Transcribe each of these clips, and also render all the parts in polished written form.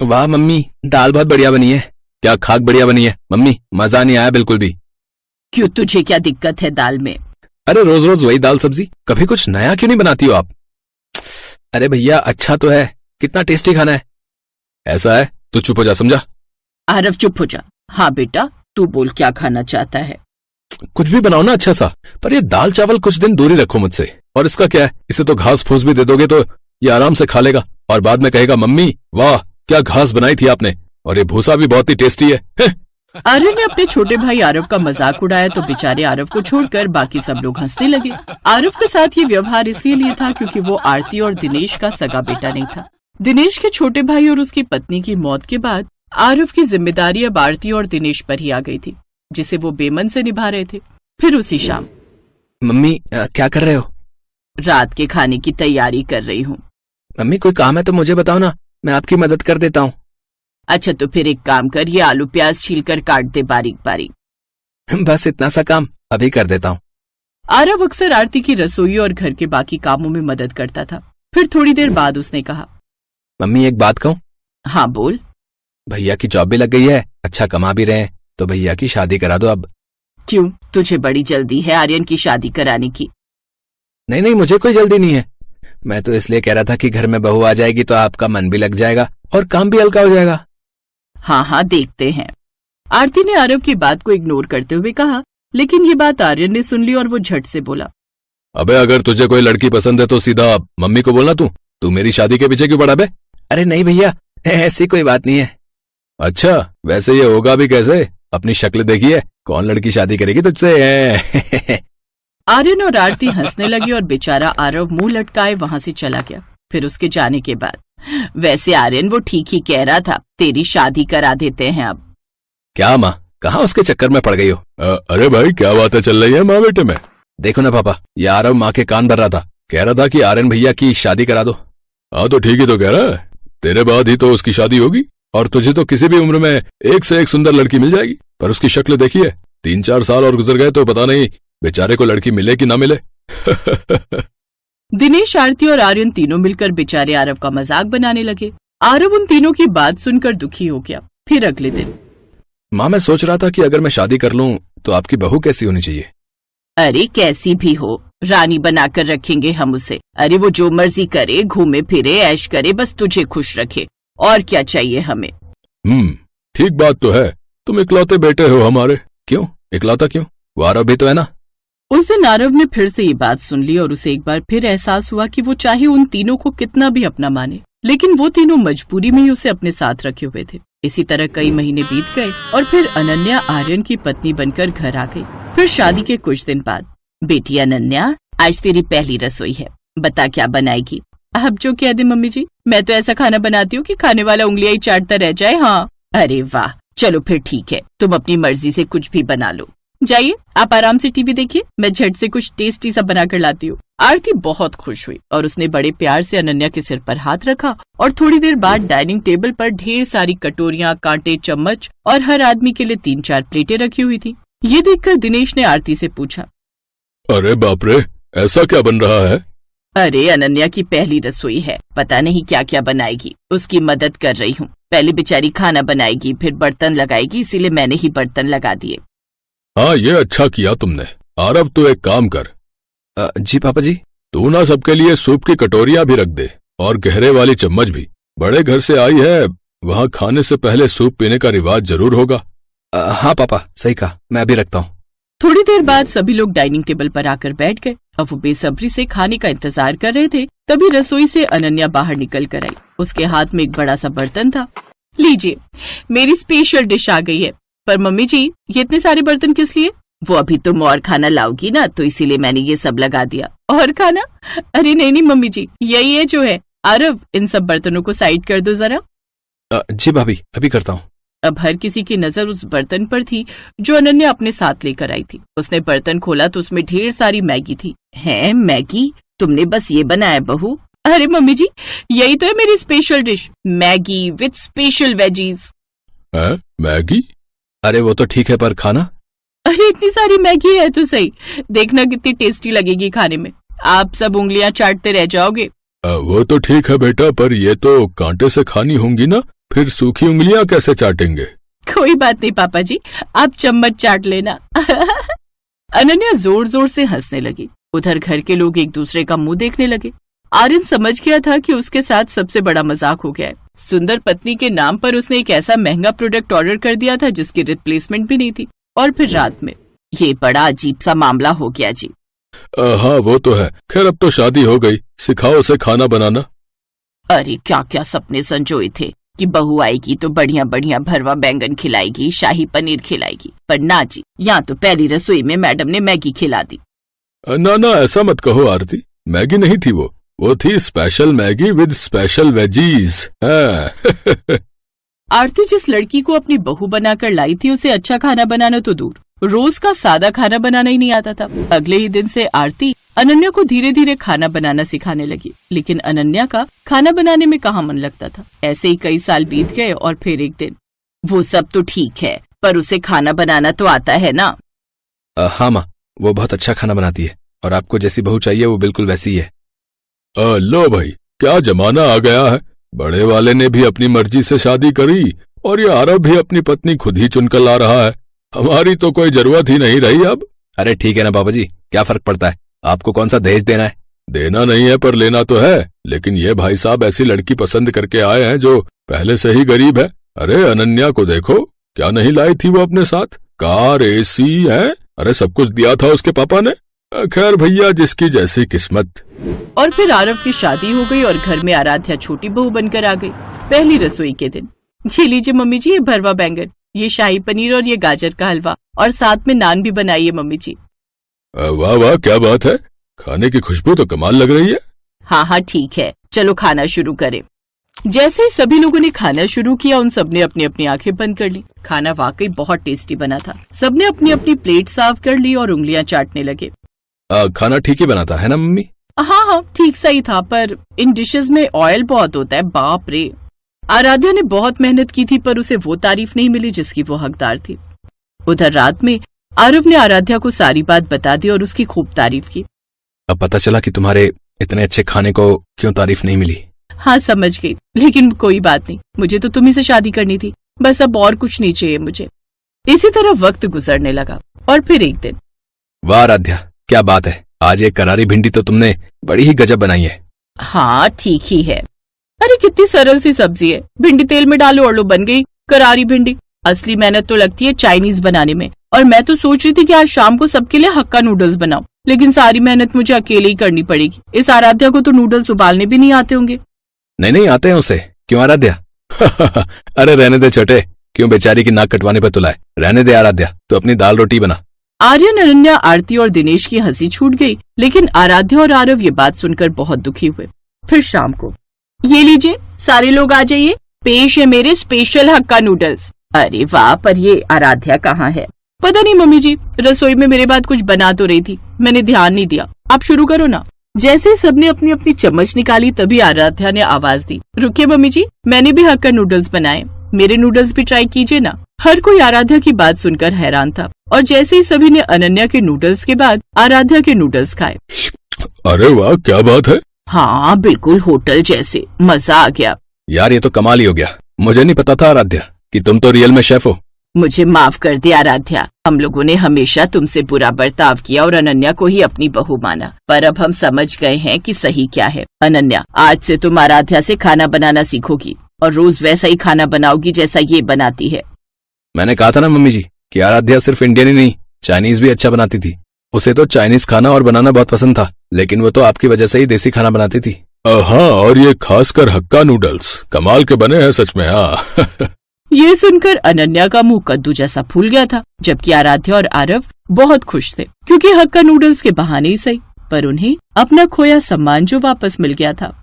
वाह मम्मी, दाल बहुत बढ़िया बनी है। क्या खाक बढ़िया बनी है मम्मी, मजा नहीं आया बिल्कुल भी। क्यों, तुझे क्या दिक्कत है दाल में? अरे रोज रोज वही दाल सब्जी, कभी कुछ नया क्यों नहीं बनाती हो आप? अरे भैया अच्छा तो है, कितना टेस्टी खाना है। ऐसा है तो चुप हो जा, समझा? आरव चुप हो जा। हाँ बेटा, तू बोल क्या खाना चाहता है? कुछ भी बनाओ ना अच्छा सा, पर ये दाल चावल कुछ दिन दूरी रखो मुझसे। और इसका क्या है, इसे तो घास फूस भी दे दोगे तो ये आराम से खा लेगा और बाद में कहेगा मम्मी वाह क्या घास बनाई थी आपने, और ये भूसा भी बहुत ही टेस्टी है। आर्यन ने अपने छोटे भाई आरव का मजाक उड़ाया तो बेचारे आरव को छोड़कर बाकी सब लोग हंसने लगे। आरव के साथ ये व्यवहार इसलिए था क्योंकि वो आरती और दिनेश का सगा बेटा नहीं था। दिनेश के छोटे भाई और उसकी पत्नी की मौत के बाद आरव की जिम्मेदारी अब आरती और दिनेश पर ही आ गई थी, जिसे वो बेमन से निभा रहे थे। फिर उसी शाम, मम्मी क्या कर रहे हो? रात के खाने की तैयारी कर रही हूँ। मम्मी कोई काम है तो मुझे बताओ ना, मैं आपकी मदद कर देता हूँ। अच्छा तो फिर एक काम कर, ये आलू प्याज छीलकर काट दे बारीक बारीक। बस इतना सा काम अभी कर देता हूँ। आरव अक्सर आरती की रसोई और घर के बाकी कामों में मदद करता था। फिर थोड़ी देर बाद उसने कहा, मम्मी एक बात कहूँ? हाँ बोल। भैया की जॉब भी लग गई है, अच्छा कमा भी रहे हैं, तो भैया की शादी करा दो अब। क्यों, तुझे बड़ी जल्दी है आर्यन की शादी कराने की? नहीं नहीं, मुझे कोई जल्दी नहीं है। मैं तो इसलिए कह रहा था कि घर में बहू आ जाएगी तो आपका मन भी लग जाएगा और काम भी हल्का हो जाएगा। हाँ हाँ देखते हैं। आरती ने आरव की बात को इग्नोर करते हुए कहा, लेकिन ये बात आर्यन ने सुन ली और वो झट से बोला, अबे अगर तुझे कोई लड़की पसंद है तो सीधा मम्मी को बोलना। तू मेरी शादी के पीछे क्यों पड़ा बे? अरे नहीं भैया, ऐसी कोई बात नहीं है। अच्छा वैसे ये होगा भी कैसे? अपनी शक्ल देखिए, कौन लड़की शादी करेगी तुझसे? आर्यन और आरती हंसने लगी और बेचारा आरव मुंह लटकाए वहां से चला गया। फिर उसके जाने के बाद, वैसे आर्यन वो ठीक ही कह रहा था, तेरी शादी करा देते हैं अब। क्या माँ, कहाँ उसके चक्कर में पड़ गई हो? अरे भाई क्या बातें चल रही है माँ बेटे में? देखो ना पापा, ये आरव माँ के कान भर रहा था, कह रहा था कि आर्यन भैया की शादी करा दो। हाँ तो ठीक ही तो कह रहा है, तेरे बाद ही तो उसकी शादी होगी और तुझे तो किसी भी उम्र में एक से एक सुंदर लड़की मिल जाएगी। पर उसकी शक्ल देखिए, 3-4 साल और गुजर गए तो पता नहीं बेचारे को लड़की मिले कि ना मिले। दिनेश, आरती और आर्यन तीनों मिलकर बेचारे आरव का मजाक बनाने लगे। आरव उन तीनों की बात सुनकर दुखी हो गया। फिर अगले दिन, माँ मैं सोच रहा था कि अगर मैं शादी कर लूं तो आपकी बहू कैसी होनी चाहिए? अरे कैसी भी हो, रानी बनाकर रखेंगे हम उसे। अरे वो जो मर्जी करे, घूमे फिरे, ऐश करे, बस तुझे खुश रखे, और क्या चाहिए हमें। ठीक बात तो है, तुम इकलौते बेटे हो हमारे। क्यों इकलौता क्यों? वो आरव भी तो है ना। उस दिन आरव ने फिर से ये बात सुन ली और उसे एक बार फिर एहसास हुआ कि वो चाहे उन तीनों को कितना भी अपना माने, लेकिन वो तीनों मजबूरी में ही उसे अपने साथ रखे हुए थे। इसी तरह कई महीने बीत गए और फिर अनन्या आर्यन की पत्नी बनकर घर आ गई। फिर शादी के कुछ दिन बाद, बेटी अनन्या आज तेरी पहली रसोई है, बता क्या बनाएगी? अब जो कह दे मम्मी जी, मैं तो ऐसा खाना बनाती हूँ कि खाने वाला उंगलियां ही चाटता रह जाए। हाँ अरे वाह, चलो फिर ठीक है, तुम अपनी मर्जी से कुछ भी बना लो। जाइए आप आराम से टीवी देखिए, मैं झट से कुछ टेस्टी सा बना कर लाती हूँ। आरती बहुत खुश हुई और उसने बड़े प्यार से अनन्या के सिर पर हाथ रखा और थोड़ी देर बाद डाइनिंग टेबल पर ढेर सारी कटोरियां, कांटे, चम्मच और हर आदमी के लिए 3-4 प्लेटें रखी हुई थी। ये देखकर दिनेश ने आरती से पूछा, अरे बाप रे, ऐसा क्या बन रहा है? अरे अनन्या की पहली रसोई है, पता नहीं क्या क्या बनाएगी, उसकी मदद कर रही हूँ। पहले बेचारी खाना बनाएगी, फिर बर्तन लगाएगी, इसीलिए मैंने ही बर्तन लगा दिए। हाँ ये अच्छा किया तुमने। आरव तो एक काम कर। जी पापा जी। तू ना सबके लिए सूप की कटोरियां भी रख दे और गहरे वाली चम्मच भी। बड़े घर से आई है, वहाँ खाने से पहले सूप पीने का रिवाज जरूर होगा। हाँ पापा सही कहा, मैं अभी रखता हूँ। थोड़ी देर बाद सभी लोग डाइनिंग टेबल पर आकर बैठ गए। अब वो बेसब्री से खाने का इंतजार कर रहे थे। तभी रसोई से अनन्या बाहर निकल कर आई। उसके हाथ में एक बड़ा सा बर्तन था। लीजिए, मेरी स्पेशल डिश आ गई है। पर मम्मी जी, ये इतने सारे बर्तन किस लिए? वो अभी तुम और खाना लाओगी ना, तो इसीलिए मैंने ये सब लगा दिया। और खाना? अरे नहीं नहीं मम्मी जी, यही है जो है। आरव, इन सब बर्तनों को साइड कर दो जरा। जी भाभी, अभी करता हूँ। अब हर किसी की नजर उस बर्तन पर थी जो अनन्या अपने साथ लेकर आई थी। उसने बर्तन खोला तो उसमें ढेर सारी मैगी थी। है मैगी? तुमने बस ये बनाया बहू? अरे मम्मी जी, यही तो है मेरी special dish, Maggi with special veggies. Maggi? अरे वो तो ठीक है, पर खाना? अरे इतनी सारी मैगी है तो सही, देखना कितनी टेस्टी लगेगी खाने में। आप सब उंगलियां चाटते रह जाओगे। वो तो ठीक है बेटा, पर ये तो कांटे से खानी होंगी ना, फिर सूखी उंगलियां कैसे चाटेंगे? कोई बात नहीं पापा जी, आप चम्मच चाट लेना। अनन्या जोर जोर से हंसने लगी। उधर घर के लोग एक दूसरे का मुंह देखने लगे। आर्यन समझ गया था कि उसके साथ सबसे बड़ा मजाक हो गया है। सुंदर पत्नी के नाम पर उसने एक ऐसा महंगा प्रोडक्ट ऑर्डर कर दिया था जिसकी रिप्लेसमेंट भी नहीं थी। और फिर रात में ये बड़ा अजीब सा मामला हो गया जी। हाँ वो तो है। खैर अब तो शादी हो गई, सिखाओ उसे खाना बनाना। अरे क्या क्या सपने संजोए थे कि बहू आएगी तो बढ़िया बढ़िया भरवा बैंगन खिलाएगी, शाही पनीर खिलाएगी। पर ना जी, यहाँ तो पहली रसोई में मैडम ने मैगी खिला दी। ना ना ऐसा मत कहो आरती, मैगी नहीं थी वो थी special Maggi with special veggies. Aarti जिस लड़की को अपनी बहू बनाकर लाई थी उसे अच्छा खाना बनाना तो दूर, रोज का सादा खाना बनाना ही नहीं आता था। अगले ही दिन से आरती अनन्या को धीरे धीरे खाना बनाना सिखाने लगी। लेकिन अनन्या का खाना बनाने में कहाँ मन लगता था। ऐसे ही कई साल बीत गए और फिर एक दिन, वो सब तो ठीक है पर उसे खाना बनाना तो आता है ना? हाँ माँ, वो बहुत अच्छा खाना बनाती है और आपको जैसी बहू चाहिए वो बिल्कुल वैसी ही है। लो भाई, क्या जमाना आ गया है। बड़े वाले ने भी अपनी मर्जी से शादी करी और ये आरव भी अपनी पत्नी खुद ही चुनकर ला रहा है। हमारी तो कोई जरूरत ही नहीं रही अब। अरे ठीक है ना पापा जी, क्या फर्क पड़ता है? आपको कौन सा दहेज देना है? देना नहीं है पर लेना तो है। लेकिन ये भाई साहब ऐसी लड़की पसंद करके आए हैं जो पहले से ही गरीब है। अरे अनन्या को देखो, क्या नहीं लाई थी वो अपने साथ? कार, एसी है, अरे सब कुछ दिया था उसके पापा ने। खैर भैया, जिसकी जैसी किस्मत। और फिर आरव की शादी हो गई और घर में आराध्या छोटी बहू बनकर आ गई। पहली रसोई के दिन, ये लीजिए मम्मी जी, ये भरवा बैंगन, ये शाही पनीर और ये गाजर का हलवा और साथ में नान भी बनाइए मम्मी जी। वाह वाह, क्या बात है। खाने की खुशबू तो कमाल लग रही है। हाँ हाँ ठीक है, चलो खाना शुरू करें। जैसे ही सभी लोगों ने खाना शुरू किया उन सबने अपनी अपनी आंखें बंद कर ली। खाना वाकई बहुत टेस्टी बना था। सबने अपनी अपनी प्लेट साफ कर ली और उंगलियां चाटने लगे। खाना ठीक ही बना था है ना मम्मी? हाँ हाँ ठीक सही था, पर इन डिशेस में ऑयल बहुत होता है, बाप रे। आराध्या ने बहुत मेहनत की थी पर उसे वो तारीफ नहीं मिली जिसकी वो हकदार थी। उधर रात में आरव ने आराध्या को सारी बात बता दी और उसकी खूब तारीफ की। अब पता चला कि तुम्हारे इतने अच्छे खाने को क्यों तारीफ नहीं मिली। हाँ समझ गई, लेकिन कोई बात नहीं, मुझे तो तुम्ही से शादी करनी थी, बस अब और कुछ नहीं चाहिए मुझे। इसी तरह वक्त गुजरने लगा और फिर एक दिन, वाह आराध्या, क्या बात है, आज एक करारी भिंडी तो तुमने बड़ी ही गजब बनाई है। हाँ ठीक ही है। अरे कितनी सरल सी सब्जी है, भिंडी तेल में डालो और लो बन गई करारी भिंडी। असली मेहनत तो लगती है चाइनीज बनाने में। और मैं तो सोच रही थी कि आज शाम को सबके लिए हक्का नूडल्स बनाऊं, लेकिन सारी मेहनत मुझे अकेले ही करनी पड़ेगी। इस आराध्या को तो नूडल्स उबालने भी नहीं आते होंगे। नहीं आते हैं उसे, क्यों आराध्या? अरे रहने दे छोटे, क्यों बेचारी की नाक कटवाने पर तुलाए। रहने दे आराध्या, तो अपनी दाल रोटी बना। आर्यन, अनन्या, आरती और दिनेश की हंसी छूट गई, लेकिन आराध्या और आरव ये बात सुनकर बहुत दुखी हुए। फिर शाम को, ये लीजिए सारे लोग आ जाइए, पेश है मेरे स्पेशल हक्का नूडल्स। अरे वाह, पर ये आराध्या कहाँ है? पता नहीं मम्मी जी, रसोई में मेरे बाद कुछ बना तो रही थी, मैंने ध्यान नहीं दिया। आप शुरू करो ना। जैसे सबने अपनी अपनी चम्मच निकाली तभी आराध्या ने आवाज दी, रुकिए मम्मी जी, मैंने भी हक्का नूडल्स बनाए, मेरे नूडल्स भी ट्राई कीजिए ना। हर कोई आराध्या की बात सुनकर हैरान था और जैसे ही सभी ने अनन्या के नूडल्स के बाद आराध्या के नूडल्स खाए। अरे वाह, क्या बात है। हाँ बिल्कुल होटल जैसे, मजा आ गया। यार ये तो कमाल ही हो गया, मुझे नहीं पता था आराध्या कि तुम तो रियल में शेफ हो। मुझे माफ कर दे आराध्या, हम लोगों ने हमेशा तुमसे बुरा बर्ताव किया और अनन्या को ही अपनी बहू माना, पर अब हम समझ गए हैं कि सही क्या है। अनन्या, आज से तुम आराध्या से खाना बनाना सीखोगी और रोज वैसा ही खाना बनाओगी जैसा ये बनाती है। मैंने कहा था ना मम्मी जी कि आराध्या सिर्फ इंडियन ही नहीं चाइनीज भी अच्छा बनाती थी। उसे तो चाइनीज खाना और बनाना बहुत पसंद था, लेकिन वो तो आपकी वजह से ही देसी खाना बनाती थी। हाँ, और ये खासकर हक्का नूडल्स कमाल के बने हैं सच में। हाँ। ये सुनकर अनन्या का मुंह कद्दू जैसा फूल गया था, जबकि आराध्या और आरव बहुत खुश थे, क्योंकि हक्का नूडल्स के बहाने ही सही, पर उन्हें अपना खोया सम्मान जो वापस मिल गया था।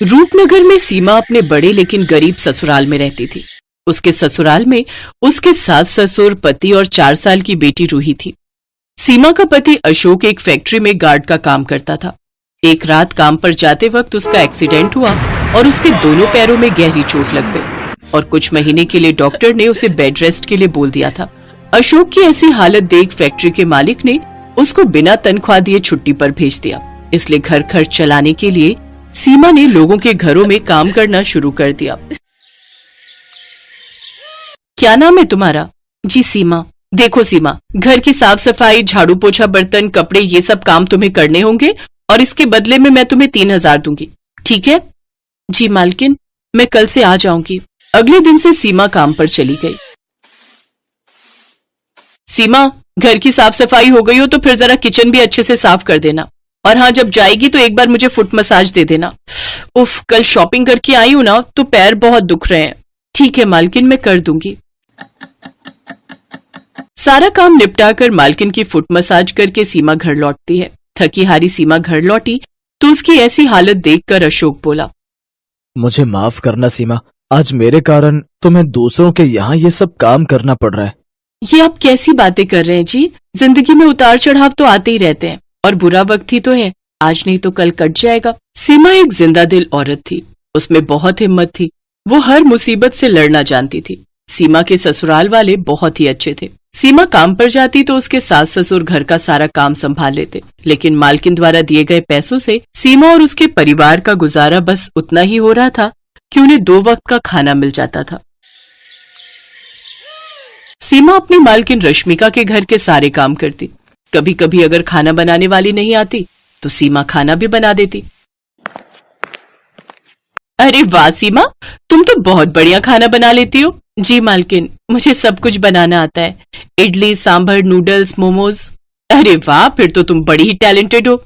रूपनगर में सीमा अपने बड़े लेकिन गरीब ससुराल में रहती थी। उसके ससुराल में उसके सास ससुर, पति और 4 साल की बेटी रूही थी। सीमा का पति अशोक एक फैक्ट्री में गार्ड का काम करता था। एक रात काम पर जाते वक्त उसका एक्सीडेंट हुआ और उसके दोनों पैरों में गहरी चोट लग गई और कुछ महीने के लिए डॉक्टर ने उसे बेड रेस्ट के लिए बोल दिया था। अशोक की ऐसी हालत देख फैक्ट्री के मालिक ने उसको बिना तनख्वाह दिए छुट्टी पर भेज दिया। इसलिए घर खर्च चलाने के लिए सीमा ने लोगों के घरों में काम करना शुरू कर दिया। क्या नाम है तुम्हारा? जी सीमा। देखो सीमा, घर की साफ सफाई, झाड़ू पोछा, बर्तन, कपड़े, ये सब काम तुम्हें करने होंगे और इसके बदले में मैं तुम्हें 3,000 दूंगी, ठीक है? जी मालकिन, मैं कल से आ जाऊंगी। अगले दिन से सीमा काम पर चली गई। सीमा, घर की साफ सफाई हो गई हो तो फिर जरा किचन भी अच्छे से साफ कर देना, और हाँ, जब जाएगी तो एक बार मुझे फुट मसाज दे देना। उफ, कल शॉपिंग करके आई हूं ना तो पैर बहुत दुख रहे हैं। ठीक है मालकिन, मैं कर दूंगी। सारा काम निपटा कर मालकिन की फुट मसाज करके सीमा घर लौटती है। थकी हारी सीमा घर लौटी तो उसकी ऐसी हालत देखकर अशोक बोला, मुझे माफ करना सीमा, आज मेरे कारण तुम्हें दूसरों के यहाँ ये सब काम करना पड़ रहा है। ये आप कैसी बातें कर रहे हैं जी? जिंदगी में उतार चढ़ाव तो आते ही रहते हैं, और बुरा वक्त ही तो है, आज नहीं तो कल कट जाएगा। सीमा एक जिंदा दिल औरत थी, उसमें बहुत हिम्मत थी, वो हर मुसीबत से लड़ना जानती थी। सीमा के ससुराल वाले बहुत ही अच्छे थे। सीमा काम पर जाती तो उसके सास ससुर घर का सारा काम संभाल लेते, लेकिन मालकिन द्वारा दिए गए पैसों से सीमा और उसके परिवार का गुजारा बस उतना ही हो रहा था कि उन्हें 2 वक्त का खाना मिल जाता था। सीमा अपनी मालकिन रश्मिका के घर के सारे काम करती। कभी कभी अगर खाना बनाने वाली नहीं आती तो सीमा खाना भी बना देती। अरे वाह सीमा, तुम तो बहुत बढ़िया खाना बना लेती हो। जी मालकिन, मुझे सब कुछ बनाना आता है, इडली, सांभर, नूडल्स, मोमोज। अरे वाह, फिर तो तुम बड़ी ही टैलेंटेड हो।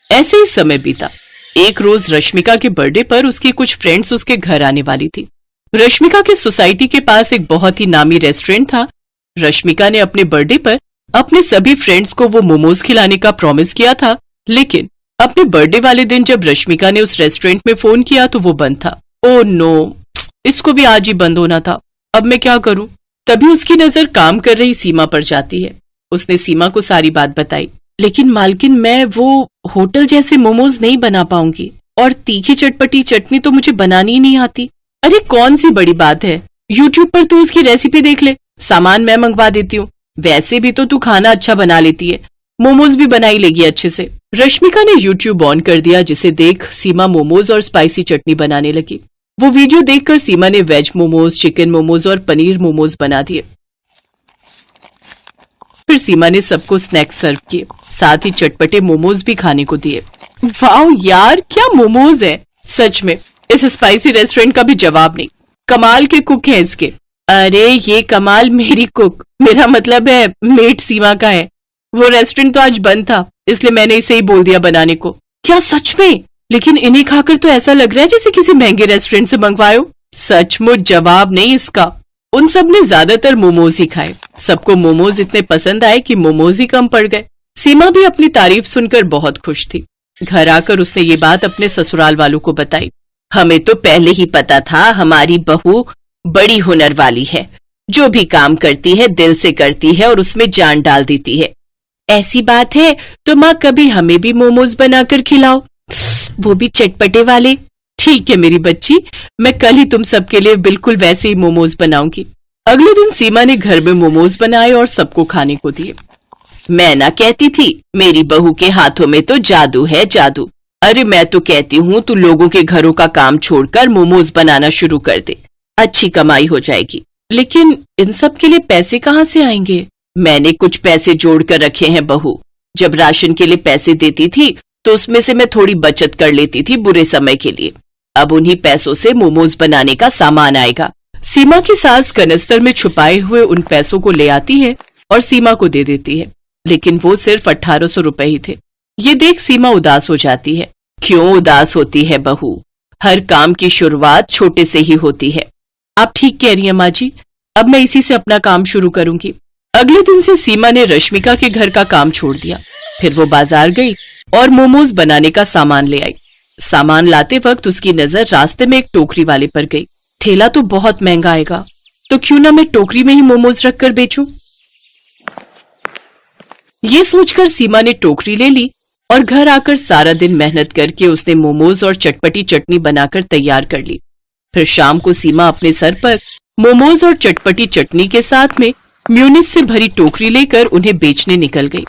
ऐसे ही समय बीता। एक रोज रश्मिका के बर्थडे पर उसकी कुछ फ्रेंड्स उसके घर आने वाली थी। रश्मिका के सोसाइटी के पास एक बहुत ही नामी रेस्टोरेंट था। रश्मिका ने अपने बर्थडे पर अपने सभी फ्रेंड्स को वो मोमोज खिलाने का प्रॉमिस किया था, लेकिन अपने बर्थडे वाले दिन जब रश्मिका ने उस रेस्टोरेंट में फोन किया तो वो बंद था। ओह नो, इसको भी आज ही बंद होना था, अब मैं क्या करूं? तभी उसकी नजर काम कर रही सीमा पर जाती है। उसने सीमा को सारी बात बताई। लेकिन मालकिन, मैं वो होटल जैसे मोमोज नहीं बना पाऊंगी, और तीखी चटपटी चटनी तो मुझे बनानी ही नहीं आती। अरे कौन सी बड़ी बात है, यूट्यूब पर तू उसकी रेसिपी देख ले, सामान मैं मंगवा देती हूँ। वैसे भी तो तू खाना अच्छा बना लेती है, मोमोज भी बनाई लेगी अच्छे से। रश्मिका ने यूट्यूब ऑन कर दिया, जिसे देख सीमा मोमोज और स्पाइसी चटनी बनाने लगी। वो वीडियो देखकर सीमा ने वेज मोमोज, चिकन मोमोज और पनीर मोमोज बना दिए। फिर सीमा ने सबको स्नैक्स सर्व किए, साथ ही चटपटे मोमोज भी खाने को दिए। वाह यार, क्या मोमोज है! सच में इस स्पाइसी रेस्टोरेंट का भी जवाब नहीं। कमाल के कुक हैं इसके। अरे ये कमाल मेरी कुक, मेरा मतलब है मेट सीमा का है। वो रेस्टोरेंट तो आज बंद था, इसलिए मैंने इसे ही बोल दिया बनाने को। क्या सच में? लेकिन इन्हें खाकर तो ऐसा लग रहा है जैसे किसी महंगे रेस्टोरेंट से मंगवायो। सचमुच जवाब नहीं इसका। उन सब ने ज्यादातर मोमोज ही खाए। सबको मोमोज इतने पसंद आए कि मोमोज ही कम पड़ गए। सीमा भी अपनी तारीफ सुनकर बहुत खुश थी। घर आकर उसने ये बात अपने ससुराल वालों को बताई। हमें तो पहले ही पता था हमारी बहू बड़ी हुनर वाली है, जो भी काम करती है दिल से करती है और उसमें जान डाल देती है। ऐसी बात है तो माँ कभी हमें भी मोमोज बनाकर खिलाओ, वो भी चटपटे वाले। ठीक है मेरी बच्ची, मैं कल ही तुम सबके लिए बिल्कुल वैसे ही मोमोज बनाऊंगी। अगले दिन सीमा ने घर में मोमोज बनाए और सबको खाने को दिए। मैं ना कहती थी मेरी बहू के हाथों में तो जादू है, जादू। अरे मैं तो कहती हूँ तू लोगों के घरों का काम छोड़कर मोमोज बनाना शुरू कर दे, अच्छी कमाई हो जाएगी। लेकिन इन सब के लिए पैसे कहाँ से आएंगे? मैंने कुछ पैसे जोड़ कर रखे हैं बहू। जब राशन के लिए पैसे देती थी तो उसमें से मैं थोड़ी बचत कर लेती थी बुरे समय के लिए। अब उन्हीं पैसों से मोमोज बनाने का सामान आएगा। सीमा की सास कनस्तर में छुपाए हुए उन पैसों को ले आती है और सीमा को दे देती है, लेकिन वो सिर्फ 1800 रुपए ही थे। ये देख सीमा उदास हो जाती है। क्यों उदास होती है बहू? हर काम की शुरुआत छोटे से ही होती है। आप ठीक कह रही हैं माँ जी, अब मैं इसी से अपना काम शुरू करूंगी। अगले दिन से सीमा ने रश्मिका के घर का काम छोड़ दिया। फिर वो बाजार गई और मोमोज बनाने का सामान ले आई। सामान लाते वक्त उसकी नजर रास्ते में एक टोकरी वाले पर गई। ठेला तो बहुत महंगा आएगा, तो क्यों ना मैं टोकरी में ही मोमोज रखकर बेचूं। ये सोचकर सीमा ने टोकरी ले ली और घर आकर सारा दिन मेहनत करके उसने मोमोज और चटपटी चटनी बनाकर तैयार कर ली। फिर शाम को सीमा अपने सर पर मोमोज और चटपटी चटनी के साथ में म्यूनिस से भरी टोकरी लेकर उन्हें बेचने निकल गई।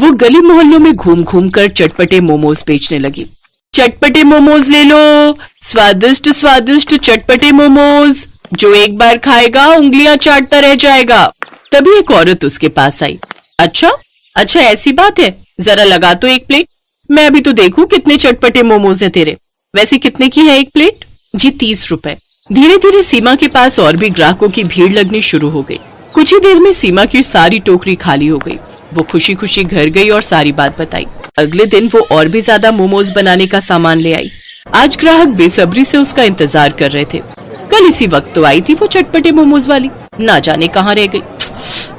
वो गली मोहल्लों में घूम घूम कर चटपटे मोमोज बेचने लगी। चटपटे मोमोज ले लो, स्वादिष्ट स्वादिष्ट चटपटे मोमोज, जो एक बार खाएगा उंगलियां चाटता रह जाएगा। तभी एक औरत उसके पास आई। अच्छा अच्छा, ऐसी बात है, जरा लगा तो एक प्लेट, मैं अभी तो देखूं कितने चटपटे मोमोज है तेरे। वैसे कितने की है एक प्लेट? जी 30 रुपए। धीरे धीरे सीमा के पास और भी ग्राहकों की भीड़ लगनी शुरू हो गई। कुछ ही देर में सीमा की सारी टोकरी खाली हो गई। वो खुशी खुशी घर गई और सारी बात बताई। अगले दिन वो और भी ज्यादा मोमोज बनाने का सामान ले आई। आज ग्राहक बेसब्री से उसका इंतजार कर रहे थे। कल इसी वक्त तो आई थी वो चटपटे मोमोज वाली, ना जाने कहाँ रह गई।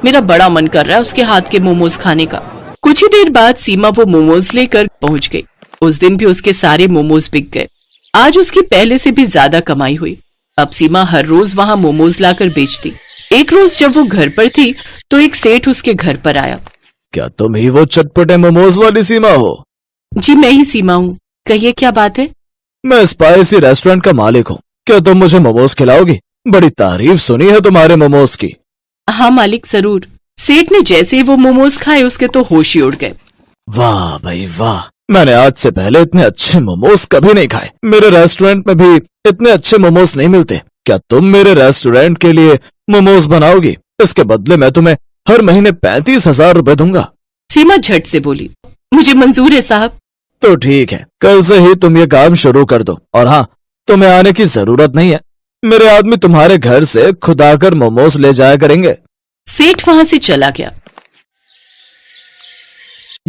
मेरा बड़ा मन कर रहा है उसके हाथ के मोमोज खाने का। कुछ ही देर बाद सीमा वो मोमोज लेकर पहुंच गई। उस दिन भी उसके सारे मोमोज बिक गए। आज उसकी पहले से भी ज्यादा कमाई हुई। अब सीमा हर रोज वहाँ मोमोज लाकर बेचती। एक रोज जब वो घर पर थी तो एक सेठ उसके घर पर आया। क्या तुम ही वो चटपटे मोमोज वाली सीमा हो? जी मैं ही सीमा हूँ, कहिए क्या बात है? मैं स्पाइसी रेस्टोरेंट का मालिक हूँ। क्या तुम मुझे मोमोज खिलाओगी? बड़ी तारीफ सुनी है तुम्हारे मोमोज की। हाँ मालिक, जरूर। सेठ ने जैसे ही वो मोमोज खाए उसके तो होश ही उड़ गए। वाह भाई वाह, मैंने आज से पहले इतने अच्छे मोमोज कभी नहीं खाए। मेरे रेस्टोरेंट में भी इतने अच्छे मोमोज नहीं मिलते। क्या तुम मेरे रेस्टोरेंट के लिए मोमोज बनाओगी? इसके बदले मैं तुम्हें हर महीने 35,000 रुपए दूंगा। सीमा झट से बोली, मुझे मंजूर है साहब। तो ठीक है, कल से ही तुम ये काम शुरू कर दो। और हाँ, तुम्हें आने की जरूरत नहीं है। मेरे आदमी तुम्हारे घर से खुद आकर मोमोज ले जाया करेंगे। सेठ वहां से चला गया।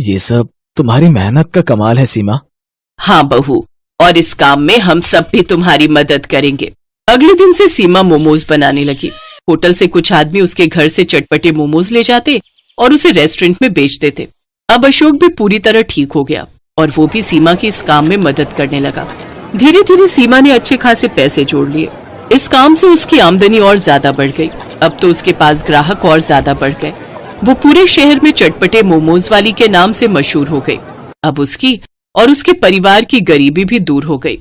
ये सब तुम्हारी मेहनत का कमाल है सीमा। हाँ बहू, और इस काम में हम सब भी तुम्हारी मदद करेंगे। अगले दिन से सीमा मोमोज बनाने लगी। होटल से कुछ आदमी उसके घर से चटपटे मोमोज ले जाते और उसे रेस्टोरेंट में बेचते थे। अब अशोक भी पूरी तरह ठीक हो गया और वो भी सीमा की इस काम में मदद करने लगा। धीरे धीरे सीमा ने अच्छे खासे पैसे जोड़ लिए। इस काम से उसकी आमदनी और ज्यादा बढ़ गई। अब तो उसके पास ग्राहक और ज्यादा बढ़ गए। वो पूरे शहर में चटपटे मोमोज वाली के नाम से मशहूर हो गई। अब उसकी और उसके परिवार की गरीबी भी दूर हो गई।